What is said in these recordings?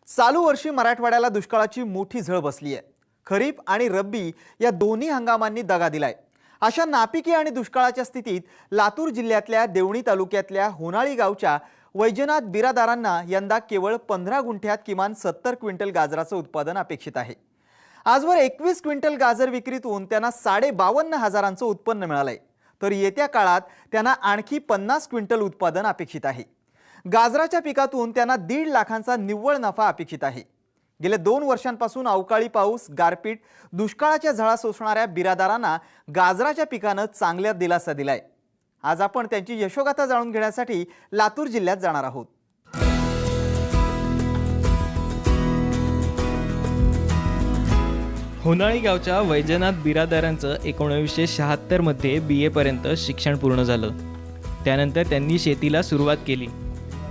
चालू वर्षी मराठवाड्याला दुष्काळाची मोठी झळ बसली आहे। खरीप आणि रब्बी या दोन्ही हंगामांनी दगा दिलाय। अशा नापिकी आणि दुष्काळाच्या स्थितीत लातूर जिल्ह्यातल्या देवणी तालुक्यातल्या होनाळी गावच्या वैजनाथ बिरादारांना यंदा केवळ 15 गुंठ्यात किमान 70 क्विंटल गाजराचं उत्पादन अपेक्षित आहे। आजवर 21 क्विंटल गाजर विक्रीतून त्यांना 52,500 उत्पन्न मिळालंय, तर येत्या काळात त्यांना आणखी 50 क्विंटल उत्पादन अपेक्षित आहे। गाजराच्या पिकातून त्यांना 1.5 लाखांचा निव्वळ नफा अपेक्षित आहे। गेल्या 2 वर्षांपासून अवकाळी पाऊस, गारपीट, दुष्काळाच्या झळा सोसणाऱ्या बिरादारांना गाजराच्या पिकानं चांगला दिलासा दिलाय। आज आपण त्यांची यशोगाथा जाणून घेण्यासाठी लातूर जिल्ह्यात जाणार आहोत। होनाळी गावच्या वैजनाथ बिरादारांचं 1976 मध्ये BA पर्यंत शिक्षण पूर्ण झालं। त्यानंतर त्यांनी शेतीला सुरुवात केली।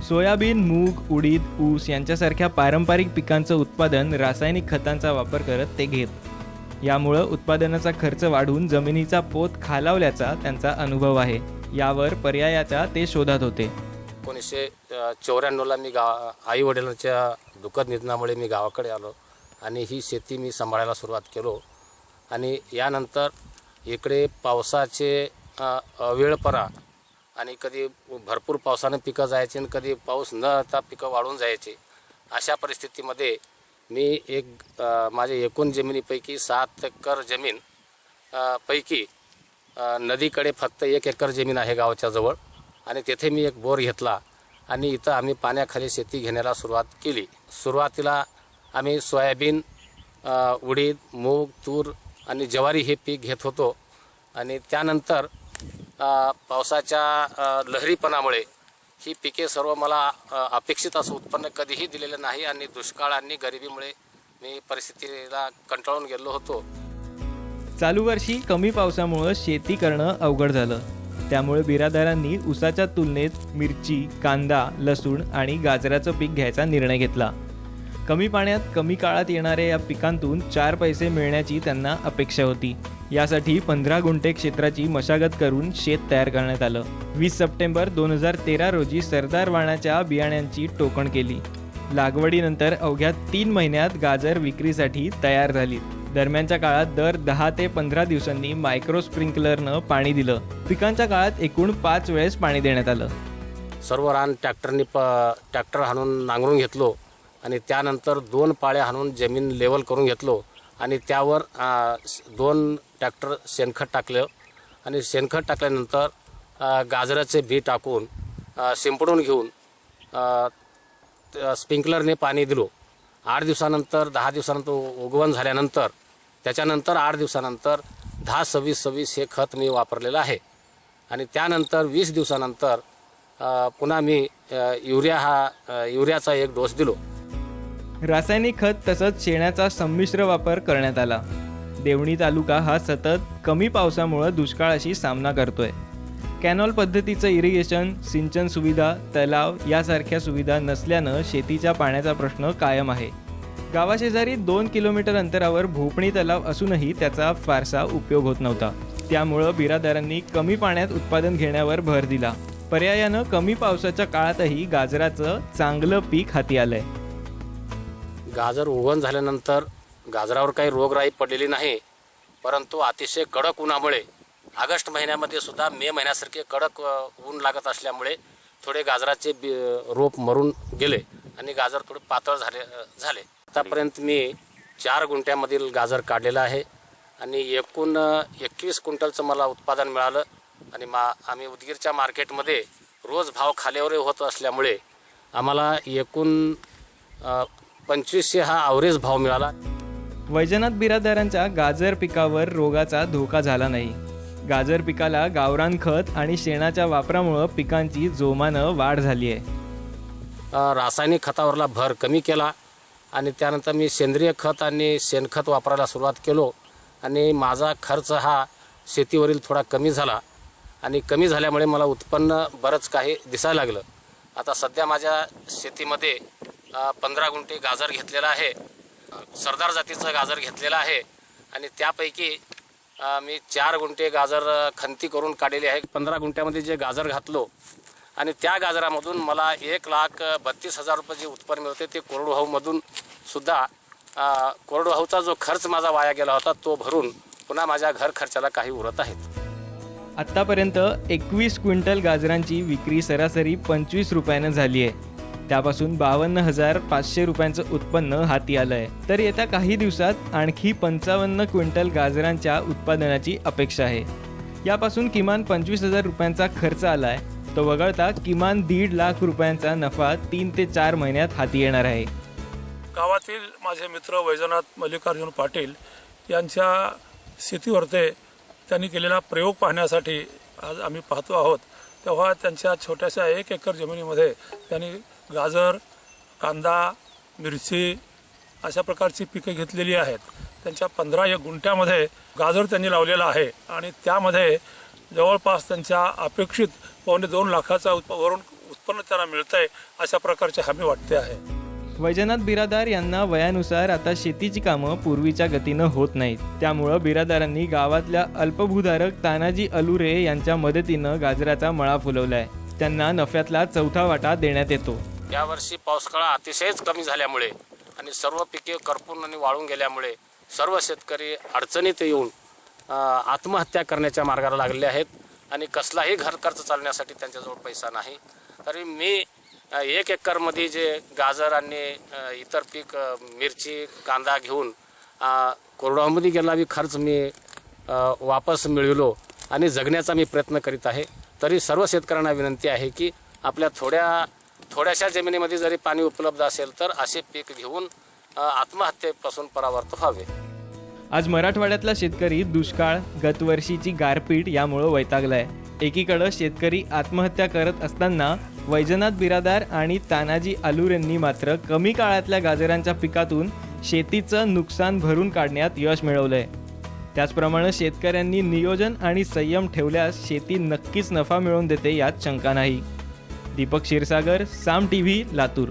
सोयाबीन, मूग, उडीद, ऊस यांच्यासारख्या पारंपरिक पिकांचं उत्पादन रासायनिक खतांचा वापर करत ते घेत। यामुळे उत्पादनाचा खर्च वाढून जमिनीचा पोत खालावल्याचा त्यांचा अनुभव आहे। यावर पर्यायाचा ते शोधात होते। 1994ला मी आई वडिलांच्या दुःखद निधनामुळे मी गावाकडे आलो आणि ही शेती मी सांभाळायला सुरुवात केलो। आणि यानंतर इकडे पावसाचे अवेळपरा आणि कधी भरपूर पावसाने पिकं जायची आणि कधी पाऊस न येता पिकं वाळून जायची। अशा परिस्थितीमध्ये मी माझ्या एकूण जमिनीपैकी 7 एकर जमीन पैकी नदीकडे फक्त 1 एकर जमीन आहे गावाच्या जवळ, आणि तेथे मी एक बोर घेतला आणि इथं आम्ही पाण्याखाली शेती घेण्याला सुरुवात केली। सुरुवातीला आम्ही सोयाबीन, उडीद, मूग, तूर आणि ज्वारी हे पीक घेत होतो। आणि त्यानंतर पावसाच्या लहरीपणामुळे ही पिके सर्व मला अपेक्षित असं उत्पन्न कधीही दिलेलं नाही आणि दुष्काळ आणि गरिबीमुळे मी परिस्थितीला कंटाळून गेलो होतो। चालू वर्षी कमी पावसामुळे शेती करणं अवघड झालं। त्यामुळे बिरादारांनी ऊसाच्या तुलनेत मिरची, कांदा, लसूण आणि गाजराचं पीक घ्यायचा निर्णय घेतला। कमी पाण्यात कमी काळात येणाऱ्या या पिकांतून 4 पैसे मिळण्याची त्यांना अपेक्षा होती। यासाठी 15 गुंठे क्षेत्राची मशागत करून शेत तयार करण्यात आलं। 20 सप्टेंबर 2013 रोजी सरदार वाणाच्या बियाण्यांची टोकण केली। लागवडीनंतर अवघ्या 3 महिन्यात गाजर विक्रीसाठी तयार झाली। दरम्यानच्या काळात दर 10 ते 15 दिवसांनी मायक्रो स्प्रिंकलरनं पाणी दिलं। पिकांच्या काळात एकूण 5 वेळेस पाणी देण्यात आलं। सर्व रान ट्रॅक्टर हाणून नांगरून घेतलो आणि त्यानंतर 2 पाळ्या हाणून जमीन लेवल करून घेतलो आणि त्यावर 2 ट्रॅक्टर शेणखत टाकलं आणि शेणखत टाकल्यानंतर गाजराचे बी टाकून शिंपडून घेऊन स्प्रिंकलरने पाणी दिलो। 8 दिवसानंतर 10 दिवसानंतर उगवण झाल्यानंतर त्याच्यानंतर 8 दिवसानंतर 10-26-26 हे खत मी वापरलेलं आहे। आणि त्यानंतर 20 दिवसानंतर पुन्हा मी युरियाचा 1 डोस दिलो। रासायनिक खत तसंच शेणाचा संमिश्र वापर करण्यात आला। देवणी तालुका हा सतत कमी पावसामुळे दुष्काळाशी सामना करतोय। कॅनॉल पद्धतीचं इरिगेशन, सिंचन सुविधा, तलाव यासारख्या सुविधा नसल्यानं शेतीच्या पाण्याचा प्रश्न कायम आहे। गावाशेजारी 2 किलोमीटर अंतरावर भोपणी तलाव असूनही त्याचा फारसा उपयोग होत नव्हता। त्यामुळं बिरादारांनी कमी पाण्यात उत्पादन घेण्यावर भर दिला। पर्यायानं कमी पावसाच्या काळातही गाजराचं चांगलं पीक हाती आलंय। गाजर उगवण झाल्यानंतर गाजरावर काही रोगराई पडलेली नाही, परंतु अतिशय कडक उन्हामुळे ऑगस्ट महिन्यामध्ये सुद्धा मे महिन्यासारखे कडक ऊन लागत असल्यामुळे थोडे गाजराचे रोप मरून गेले आणि गाजर थोडे पातळ झाले। आतापर्यंत मी 4 गुंठ्यामधील गाजर काढलेलं आहे आणि एकूण 21 क्विंटलचं मला उत्पादन मिळालं। आणि आम्ही उदगीरच्या मार्केटमध्ये रोज भाव खाल्यावर होत असल्यामुळे आम्हाला एकूण 2500 हा ॲव्हरेज भाव मिळाला। वैजनाथ बिरादारांच्या गाजर पिकावर रोगाचा धोका झाला नाही। गाजर पिकाला गावरान खत आणि शेणाच्या वापरामुळे पिकांची जोमानं वाढ झाली आहे। रासायनिक खतावरला भर कमी केला आणि त्यानंतर मी सेंद्रिय खत आणि शेणखत वापरायला सुरुवात केलो आणि माझा खर्च हा शेतीवरील थोडा कमी झाला आणि कमी झाल्यामुळे मला उत्पन्न बरंच काही दिसायला लागलं। आता सध्या माझ्या शेतीमध्ये 15 गुंठे गाजर घेतलेला आहे। सरदार जातीचं गाजर घेतलेलं आहे आणि त्यापैकी मी 4 गुंठे गाजर खंती करून काढलेले आहे। 15 गुंठ्यामध्ये जे गाजर घातलो आणि त्या गाजरामधून मला 1,32,000 रुपये जे उत्पन्न मिळते ते कोरडवाहूमधून सुद्धा कोरडवाहूचा जो खर्च माझा वाया गेला होता तो भरून पुन्हा माझ्या घर खर्चाला काही उरत आहेत. आत्तापर्यंत 21 क्विंटल गाजरांची विक्री सरासरी 25 रुपयानं झाली आहे. त्यापासून 52,500 रुपयांचं उत्पन्न हाती आलं आहे. तर येत्या काही दिवसात आणखी 55 क्विंटल गाजरांच्या उत्पादनाची अपेक्षा आहे. यापासून किमान 25,000 रुपयांचा खर्च आला आहे. तो वगळता किमान 1.5 लाख रुपयांचा नफा 3 ते 4 महिन्यात हाती येणार आहे. गावातील माझे मित्र वैजनाथ मल्लिकार्जुन पाटील यांच्या शेतीवरती त्यांनी केलेला प्रयोग पाहण्यासाठी आज आम्ही पाहतो आहोत. तेव्हा त्यांच्या छोट्याशा 1 एकर जमिनीमध्ये त्यांनी गाजर, कांदा, मिरची अशा प्रकारची पिके घेतलेली आहेत. त्यांच्या 15 गुंठ्यामध्ये गाजर त्यांनी लावलेला आहे आणि त्यामध्ये जवळपास त्यांच्या अपेक्षित 2.25 लाखाचा वरून उत्पन्न त्यांना मिळतं आहे अशा प्रकारची हमी वाटते आहे. वैजनाथ बिरादार यांना वयानुसार आता शेतीची कामं पूर्वीच्या गतीनं होत नाहीत. त्यामुळं बिरादारांनी गावातल्या अल्पभूधारक तानाजी अलुरे यांच्या मदतीनं गाजराचा मळा फुलवलाय. त्यांना नफ्यातला 4था वाटा देण्यात येतो. यावर्षी पावसाळा अतिशयच कमी झाल्यामुळे आणि सर्व पिके करपून आणि वाळून गेल्यामुळे सर्व शेतकरी अडचणीत येऊन आत्महत्या करण्याच्या मार्गाला लागलेले आहेत आणि कसलाही घर खर्च चालण्यासाठी त्यांच्याजवळ पैसा नाही. तरी मी 1 एकरमध्ये जे गाजर आणि इतर पीक मिरची, कांदा घेऊन कोरडवाहूमध्ये गेला खर्च मी वापस मिळविलो आणि जगण्याचा मी प्रयत्न करीत आहे. तरी सर्व शेतकऱ्यांना विनंती आहे की आपल्या थोड्याशा जमिनीमध्ये जरी पाणी उपलब्ध असेल तर असे पीक घेऊन आत्महत्येपासून परावृत्त व्हावे. आज मराठवाड्यातला शेतकरी दुष्काळ, गतवर्षीची गारपीट यामुळं वैतागलाय. एकीकडं शेतकरी आत्महत्या करत असताना वैजनाथ बिरादार आणि तानाजी अलुरेंनी मात्र कमी काळातल्या गाजरांच्या पिकातून शेतीचं नुकसान भरून काढण्यात यश मिळवलंय. त्याचप्रमाणे शेतकऱ्यांनी नियोजन आणि संयम ठेवल्यास शेती नक्कीच नफा मिळवून देते यात शंका नाही. दीपक क्षीरसागर, साम टीव्ही, लातूर.